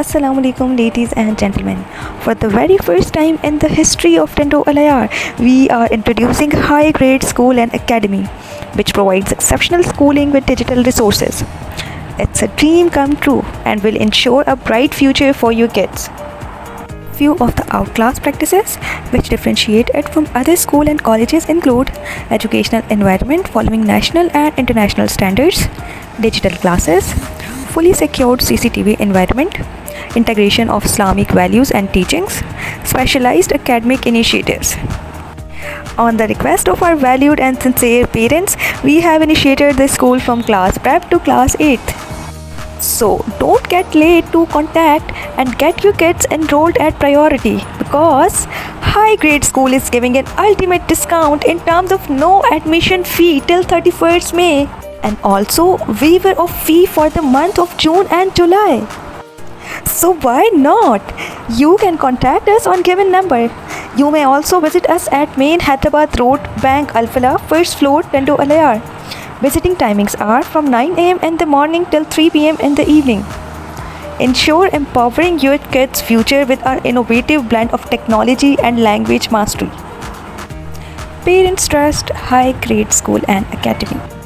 Assalamu alaikum, ladies and gentlemen. For the very first time in the history of Tando, we are introducing high grade school and academy, which provides exceptional schooling with digital resources. It's a dream come true and will ensure a bright future for your kids. Few of the outclass practices which differentiate it from other schools and colleges include educational environment following national and international standards, digital classes, fully secured CCTV environment, integration of Islamic values and teachings, specialized academic initiatives. On the request of our valued and sincere parents, we have initiated the school from class prep to class 8th. So don't get late to contact and get your kids enrolled at priority because high grade school is giving an ultimate discount in terms of no admission fee till 31st May and also waiver of fee for the month of June and July. So why not? You can contact us on given number. You may also visit us at Main Hyderabad Road, Bank Alfala, first floor, Tando Alayar. Visiting timings are from 9 am in the morning till 3 pm in the evening. Ensure empowering your kids' future with our innovative blend of technology and language mastery. Parents trust high grade school and academy.